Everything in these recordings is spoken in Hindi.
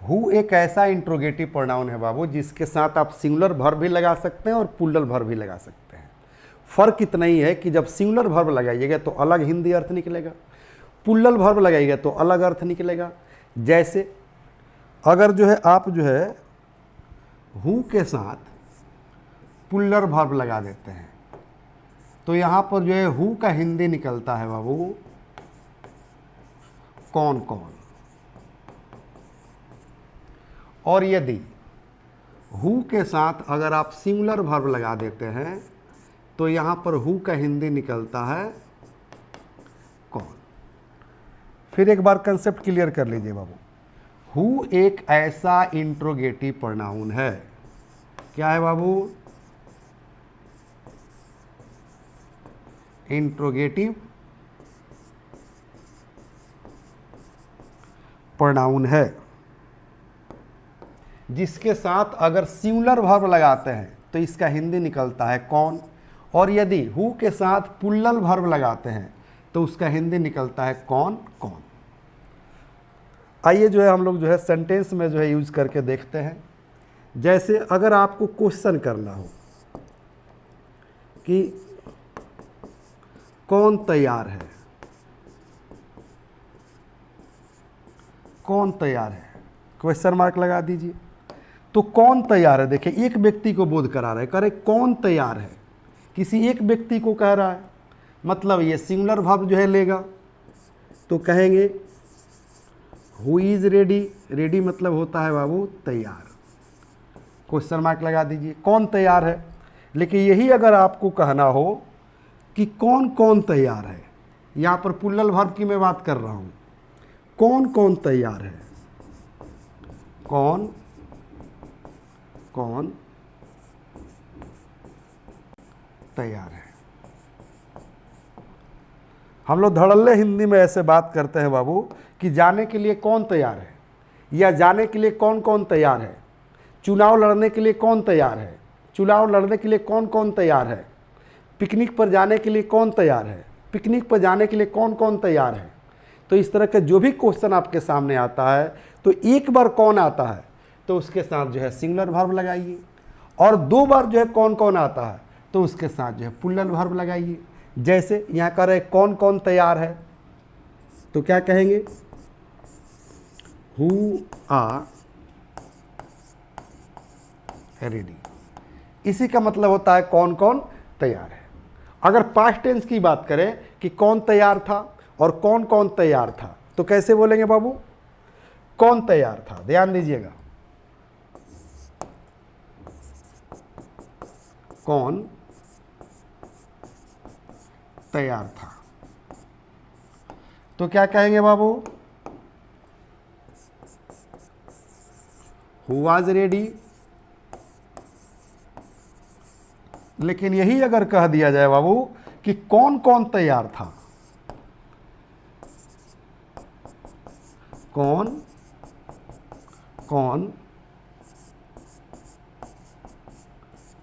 हु एक ऐसा इंट्रोगेटिव प्रोनाउन है बाबू जिसके साथ आप सिंगुलर वर्ब भी लगा सकते हैं और प्लूरल वर्ब भी लगा सकते हैं। फर्क इतना ही है कि जब सिंगुलर वर्ब लगाइएगा तो अलग हिंदी अर्थ निकलेगा, प्लूरल वर्ब लगाइएगा तो अलग अर्थ निकलेगा। जैसे अगर जो है आप जो है हु के साथ प्लूरल वर्ब लगा देते हैं तो यहाँ पर जो है हु का हिंदी निकलता है बाबू कौन कौन। और यदि हु के साथ अगर आप सिंगुलर वर्ब लगा देते हैं तो यहाँ पर हु का हिंदी निकलता है कौन। फिर एक बार कंसेप्ट क्लियर कर लीजिए बाबू। हु एक ऐसा इंट्रोगेटिव प्रोनाउन है, क्या है बाबू? इंट्रोगेटिव प्रोनाउन है जिसके साथ अगर सिंगुलर वर्ब लगाते हैं तो इसका हिंदी निकलता है कौन, और यदि हु के साथ प्लूरल वर्ब लगाते हैं तो उसका हिंदी निकलता है कौन कौन। आइए जो है हम लोग जो है सेंटेंस में जो है यूज करके देखते हैं। जैसे अगर आपको क्वेश्चन करना हो कि कौन तैयार है, कौन तैयार है, क्वेश्चन मार्क लगा दीजिए। तो कौन तैयार है, देखिए एक व्यक्ति को बोध करा रहा है, कह रहे कौन तैयार है, किसी एक व्यक्ति को कह रहा है, मतलब ये सिंगुलर वर्ब जो है लेगा तो कहेंगे हु इज रेडी। रेडी मतलब होता है बाबू तैयार, क्वेश्चन मार्क लगा दीजिए, कौन तैयार है। लेकिन यही अगर आपको कहना हो कि कौन कौन तैयार है, यहाँ पर प्लूरल वर्ब की मैं बात कर रहा हूँ, कौन कौन तैयार है, कौन कौन तैयार है। हम लोग धड़ल्ले हिंदी में ऐसे बात करते हैं बाबू कि जाने के लिए कौन तैयार है, या जाने के लिए कौन कौन तैयार है, चुनाव लड़ने के लिए कौन तैयार है, चुनाव लड़ने के लिए कौन कौन तैयार है, पिकनिक पर जाने के लिए कौन तैयार है, पिकनिक पर जाने के लिए कौन कौन तैयार है। तो इस तरह का जो भी क्वेश्चन आपके सामने आता है तो एक बार कौन आता है तो उसके साथ जो है सिंगुलर वर्ब लगाइए, और दो बार जो है कौन कौन आता है तो उसके साथ जो है प्लूरल वर्ब लगाइए। जैसे यहाँ कह रहे कौन कौन तैयार है तो क्या कहेंगे, हु आर रेडी। इसी का मतलब होता है कौन कौन तैयार है। अगर पास्ट टेंस की बात करें कि कौन तैयार था और कौन कौन तैयार था तो कैसे बोलेंगे बाबू, कौन तैयार था, ध्यान दीजिएगा, कौन तैयार था तो क्या कहेंगे बाबू, हु वाज रेडी। लेकिन यही अगर कह दिया जाए बाबू कि कौन कौन तैयार था, कौन कौन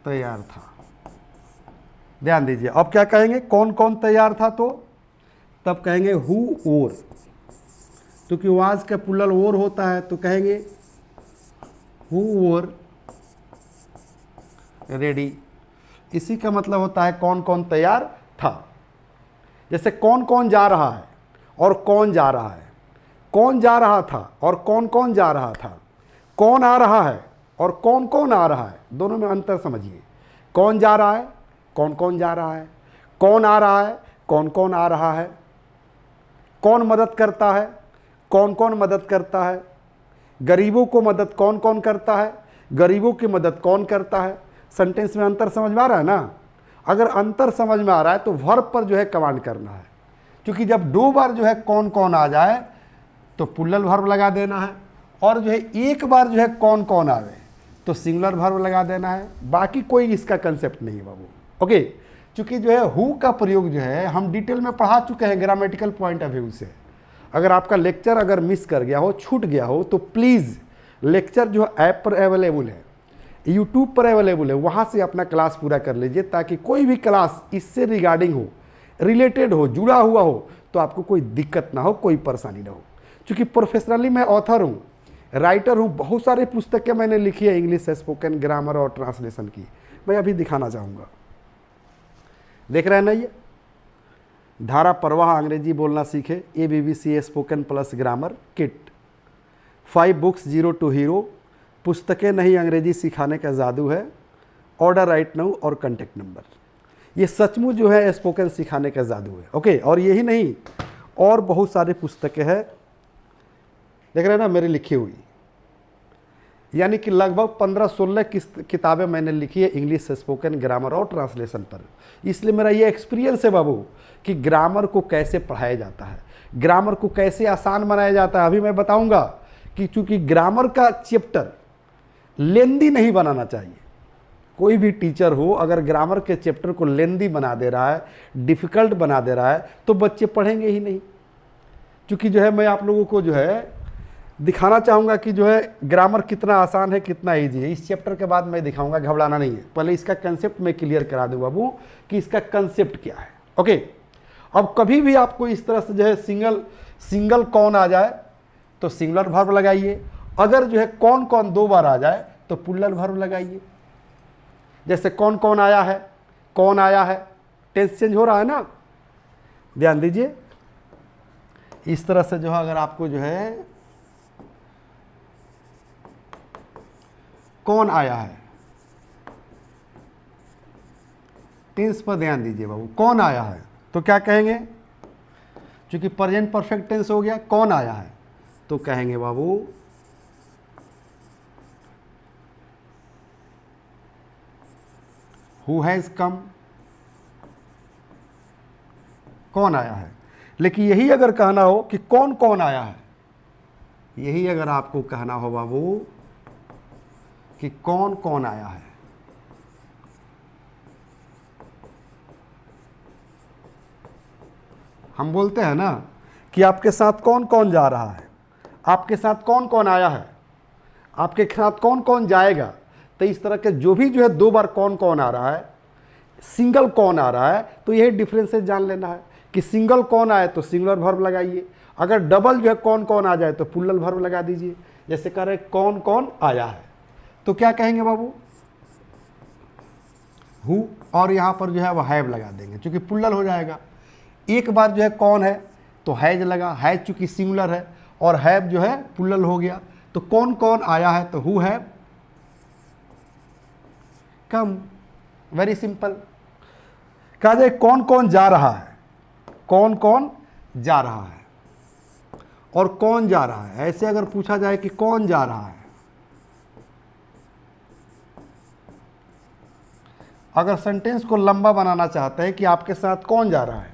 तैयार था, ध्यान दीजिए। अब क्या कहेंगे, कौन कौन तैयार था तो तब कहेंगे हु और, क्योंकि वाज का प्लूरल और होता है तो कहेंगे हु और रेडी। इसी का मतलब होता है कौन कौन तैयार था। जैसे कौन कौन जा रहा है और कौन जा रहा है, कौन जा रहा था और कौन जा रहा था, कौन आ रहा है और कौन आ रहा है, दोनों में अंतर समझिए। कौन जा रहा है, कौन जा रहा है, कौन आ रहा है, कौन आ रहा है, कौन मदद करता है, कौन मदद करता है, गरीबों को मदद कौन करता है, गरीबों की मदद कौन करता है। सेंटेंस में अंतर समझ में आ रहा है ना। अगर अंतर समझ में आ रहा है तो वर्ब पर जो है कमांड करना है, क्योंकि जब दो बार जो है कौन आ जाए तो प्लूरल वर्ब लगा देना है, और जो है एक बार जो है कौन आवे तो सिंगुलर वर्ब लगा देना है। बाकी कोई इसका कंसेप्ट नहीं है बाबू, ओके। क्योंकि जो है हु का प्रयोग जो है हम डिटेल में पढ़ा चुके हैं ग्रामेटिकल पॉइंट ऑफ व्यू से। अगर आपका लेक्चर अगर मिस कर गया हो, छूट गया हो, तो प्लीज़ लेक्चर जो ऐप पर अवेलेबल है, यूट्यूब पर अवेलेबल है, वहाँ से अपना क्लास पूरा कर लीजिए, ताकि कोई भी क्लास इससे रिगार्डिंग हो, रिलेटेड हो, जुड़ा हुआ हो, तो आपको कोई दिक्कत ना हो, कोई परेशानी ना हो। क्योंकि प्रोफेशनली मैं ऑथर हूँ, राइटर हूँ, बहुत सारी पुस्तकें मैंने लिखी है इंग्लिश स्पोकन ग्रामर और ट्रांसलेशन की, मैं अभी दिखाना चाहूँगा। देख रहे हैं ना, ये धारा प्रवाह अंग्रेजी बोलना सीखे, ABBC spoken plus grammar kit, 5 books 0 to hero, पुस्तकें नहीं अंग्रेजी सिखाने का जादू है, ऑर्डर राइट नाउ और कॉन्टेक्ट नंबर। ये सचमुच जो है स्पोकन सिखाने का जादू है। ओके, और यही नहीं, और बहुत सारी पुस्तकें हैं, देख रहे हैं ना मेरी लिखी हुई, यानी कि लगभग 15-16 किताबें मैंने लिखी है इंग्लिश स्पोकन ग्रामर और ट्रांसलेशन पर। इसलिए मेरा ये एक्सपीरियंस है बाबू कि ग्रामर को कैसे पढ़ाया जाता है, ग्रामर को कैसे आसान बनाया जाता है। अभी मैं बताऊंगा कि चूंकि ग्रामर का चैप्टर लेंदी नहीं बनाना चाहिए, कोई भी टीचर हो अगर ग्रामर के चैप्टर को लेंदी बना दे रहा है, डिफ़िकल्ट बना दे रहा है, तो बच्चे पढ़ेंगे ही नहीं। क्योंकि जो है मैं आप लोगों को जो है दिखाना चाहूँगा कि जो है ग्रामर कितना आसान है, कितना ईजी है। इस चैप्टर के बाद मैं दिखाऊंगा, घबराना नहीं है, पहले इसका कंसेप्ट मैं क्लियर करा दूँ बाबू कि इसका कंसेप्ट क्या है। ओके, अब कभी भी आपको इस तरह से जो है सिंगल कौन आ जाए तो सिंगुलर वर्ब लगाइए, अगर जो है कौन कौन 2 बार आ जाए तो प्लूरल वर्ब लगाइए। जैसे कौन कौन आया है, कौन आया है, टेंस चेंज हो रहा है ना, ध्यान दीजिए। इस तरह से जो है अगर आपको जो है कौन आया है, टेंस पर ध्यान दीजिए बाबू, कौन आया है तो क्या कहेंगे, क्योंकि प्रेजेंट परफेक्ट टेंस हो गया, कौन आया है तो कहेंगे बाबू हु हैज़ कम, कौन आया है। लेकिन यही अगर कहना हो कि कौन कौन आया है, यही अगर आपको कहना हो बाबू कि कौन कौन आया है, हम बोलते हैं ना कि आपके साथ कौन कौन जा रहा है, आपके साथ कौन कौन आया है, आपके साथ कौन कौन जाएगा। तो इस तरह के जो है 2 बार कौन कौन आ रहा है, सिंगल कौन आ रहा है, तो यही डिफरेंसेस जान लेना है कि सिंगल कौन आए तो सिंगुलर वर्ब लगाइए, अगर डबल जो है कौन कौन आ जाए तो प्लूरल वर्ब लगा दीजिए। जैसे कह रहे कौन कौन आया है तो क्या कहेंगे बाबू, हु, और यहाँ पर जो है वह हैव लगा देंगे क्योंकि प्लूरल हो जाएगा। एक बार जो है कौन है तो हैज लगा, हैज चूंकि सिंगुलर है और हैव जो है प्लूरल हो गया, तो कौन कौन आया है तो who have come, very simple. कहा जाए कौन कौन जा रहा है, कौन कौन जा रहा है और कौन जा रहा है। ऐसे अगर पूछा जाए कि कौन जा रहा है, अगर सेंटेंस को लंबा बनाना चाहते हैं कि आपके साथ कौन जा रहा है,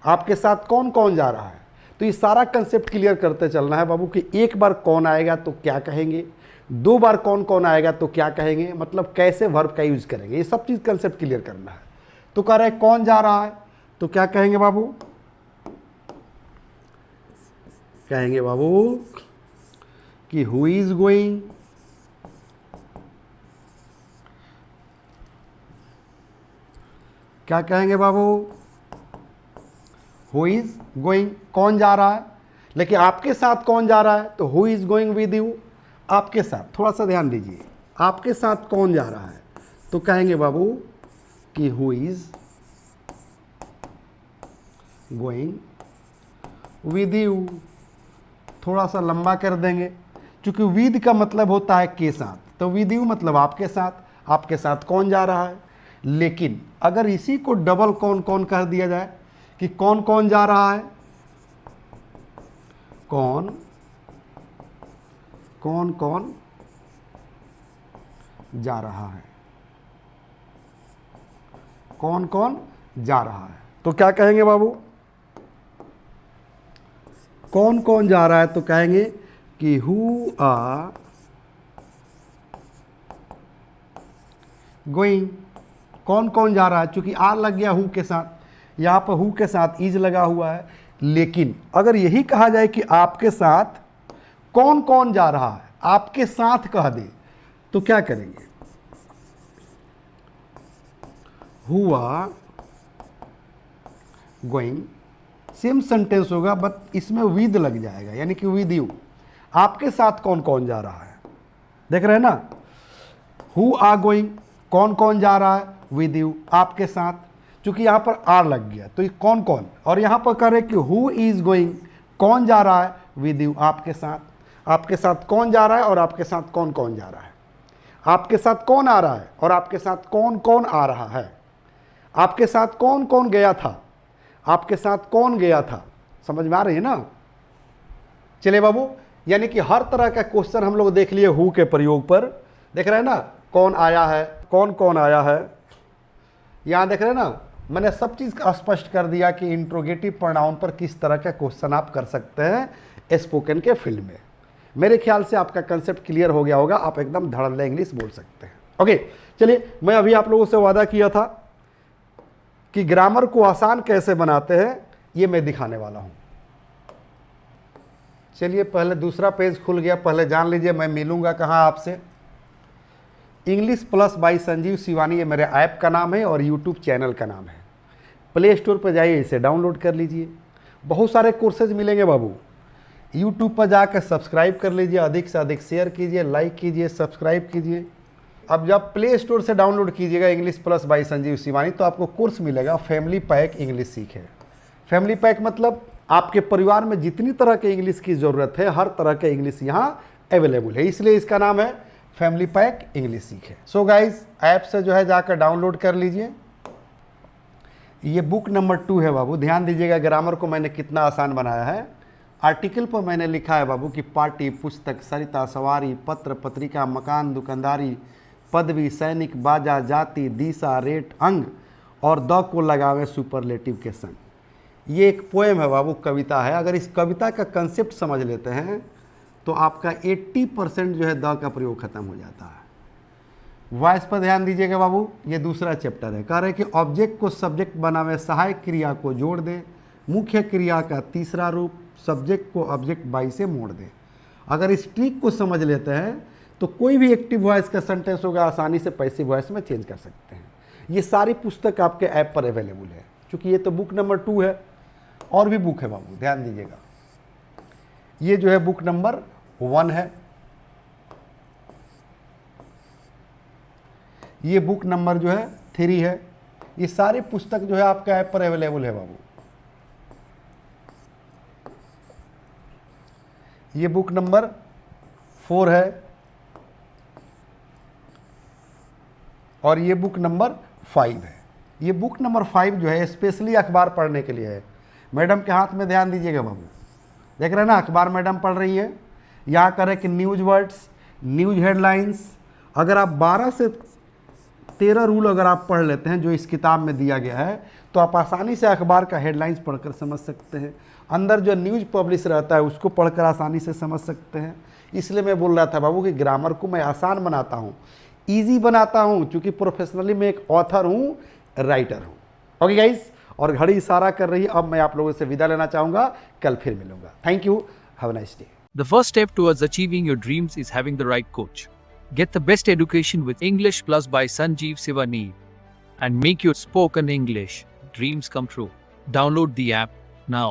आपके साथ कौन कौन जा रहा है, तो ये सारा कंसेप्ट क्लियर करते चलना है बाबू कि एक बार कौन आएगा तो क्या कहेंगे, 2 बार कौन कौन आएगा तो क्या कहेंगे, मतलब कैसे वर्ब का यूज करेंगे, ये सब चीज़ कंसेप्ट क्लियर करना है। तो कह रहे हैं कौन जा रहा है तो क्या कहेंगे बाबू, कहेंगे बाबू कि हु इज गोइंग, क्या कहेंगे बाबू, हु इज गोइंग, कौन जा रहा है। लेकिन आपके साथ कौन जा रहा है तो who is going with you, आपके साथ, थोड़ा सा ध्यान दीजिए, आपके साथ कौन जा रहा है तो कहेंगे बाबू कि who is going with you, थोड़ा सा लंबा कर देंगे क्योंकि विद का मतलब होता है के साथ, तो विद यू मतलब आपके साथ कौन जा रहा है। लेकिन अगर इसी को डबल कौन कौन कर दिया जाए कि कौन कौन जा रहा है, कौन कौन कौन जा रहा है, कौन कौन जा रहा है तो क्या कहेंगे बाबू, कौन कौन जा रहा है तो कहेंगे कि हु आर गोइंग, कौन कौन जा रहा है, चूंकि आर लग गया हु के साथ, यहाँ पर हु के साथ इज लगा हुआ है। लेकिन अगर यही कहा जाए कि आपके साथ कौन कौन जा रहा है, आपके साथ कह दे तो क्या करेंगे, who are going, same sentence होगा बट इसमें विद लग जाएगा, यानी कि विद यू। आपके साथ कौन कौन जा रहा है, देख रहे हैं ना, हु आर गोइंग, कौन कौन जा रहा है, विद यू, आपके साथ, क्योंकि यहाँ पर आर लग गया तो ये कौन कौन, और यहाँ पर कह रहे कि हु इज गोइंग, कौन जा रहा है, विद यू, आपके साथ, आपके साथ कौन जा रहा है और आपके साथ कौन कौन जा रहा है, आपके साथ कौन आ रहा है और आपके साथ कौन कौन आ रहा है, आपके साथ कौन कौन गया था, आपके साथ कौन गया था, समझ में आ रही है ना। चलिए बाबू, यानी कि हर तरह का क्वेश्चन हम लोग देख लिए हु के प्रयोग पर, देख रहे हैं ना, कौन आया है, कौन कौन आया है, यहाँ देख रहे हैं ना, मैंने सब चीज़ स्पष्ट कर दिया कि इंट्रोगेटिव प्रोनाउन पर किस तरह का क्वेश्चन आप कर सकते हैं स्पोकन के फील्ड में। मेरे ख्याल से आपका कंसेप्ट क्लियर हो गया होगा, आप एकदम धड़ल्ले इंग्लिश बोल सकते हैं। ओके, चलिए, मैं अभी आप लोगों से वादा किया था कि ग्रामर को आसान कैसे बनाते हैं, ये मैं दिखाने वाला हूँ। चलिए, पहले दूसरा पेज खुल गया, पहले जान लीजिए मैं मिलूँगा कहाँ आपसे। English plus by Sanjeev Shivani, ये मेरे ऐप का नाम है और यूट्यूब चैनल का नाम है। प्ले स्टोर पर जाइए, इसे डाउनलोड कर लीजिए, बहुत सारे कोर्सेज मिलेंगे बाबू। यूट्यूब पर जाकर सब्सक्राइब कर लीजिए, अधिक से अधिक शेयर कीजिए, लाइक कीजिए, सब्सक्राइब कीजिए। अब जब प्ले स्टोर से डाउनलोड कीजिएगा English plus by Sanjeev Shivani, तो आपको कोर्स मिलेगा फैमिली पैक इंग्लिश सीखे। फैमिली पैक मतलब आपके परिवार में जितनी तरह के इंग्लिश की ज़रूरत है, हर तरह के इंग्लिश यहाँ अवेलेबल है, इसलिए इसका नाम है फैमिली पैक इंग्लिश सीखे। सो गाइज, ऐप से जो है जाकर डाउनलोड कर लीजिए। ये बुक नंबर 2 है बाबू, ध्यान दीजिएगा ग्रामर को मैंने कितना आसान बनाया है। आर्टिकल पर मैंने लिखा है बाबू कि पार्टी, पुस्तक, सरिता, सवारी, पत्र, पत्रिका, मकान, दुकानदारी, पदवी, सैनिक, बाजा, जाति, दिशा, रेट, अंग और द को लगावे सुपरलेटिव के संग। ये एक पोएम है बाबू, कविता है। अगर इस कविता का कंसेप्ट समझ लेते हैं तो आपका 80% जो है द का प्रयोग खत्म हो जाता है। वॉइस पर ध्यान दीजिएगा बाबू, ये दूसरा चैप्टर है। कह रहे कि ऑब्जेक्ट को सब्जेक्ट बनावे, सहायक क्रिया को जोड़ दे, मुख्य क्रिया का तीसरा रूप, सब्जेक्ट को ऑब्जेक्ट बाई से मोड़ दे। अगर इस ट्रिक को समझ लेते हैं तो कोई भी एक्टिव वॉइस का सेंटेंस होगा आसानी से पैसिव वॉइस में चेंज कर सकते हैं। ये सारी पुस्तक आपके ऐप पर अवेलेबल है, क्योंकि ये तो बुक नंबर 2 है, और भी बुक है बाबू, ध्यान दीजिएगा। ये जो है बुक नंबर 1 है, ये बुक नंबर जो है 3 है। ये सारी पुस्तक जो है आपके ऐप पर अवेलेबल है बाबू। ये बुक नंबर 4 है और ये बुक नंबर 5 है। ये बुक नंबर 5 जो है स्पेशली अखबार पढ़ने के लिए है। मैडम के हाथ में ध्यान दीजिएगा बाबू, देख रहे हैं ना, अखबार मैडम पढ़ रही है। यहाँ करें कि न्यूज वर्ड्स, न्यूज हेडलाइंस। अगर आप 12 से 13 रूल अगर आप पढ़ लेते हैं जो इस किताब में दिया गया है, तो आप आसानी से अखबार का हेडलाइंस पढ़कर समझ सकते हैं। अंदर जो न्यूज़ पब्लिश रहता है उसको पढ़कर आसानी से समझ सकते हैं। इसलिए मैं बोल रहा था बाबू कि ग्रामर को मैं आसान बनाता हूँ, ईजी बनाता हूँ, क्योंकि प्रोफेशनली मैं एक ऑथर हूँ, राइटर हूँ। ओके गाइस, और घड़ी इशारा कर रही है। अब मैं आप लोगों से विदा लेना चाहूँगा, कल फिर मिलूंगा। Thank you, have a nice day. The first step towards achieving your dreams is having the right coach. Get the best education with English Plus by Sanjeev Sivani and make your spoken English dreams come true. Download the app now.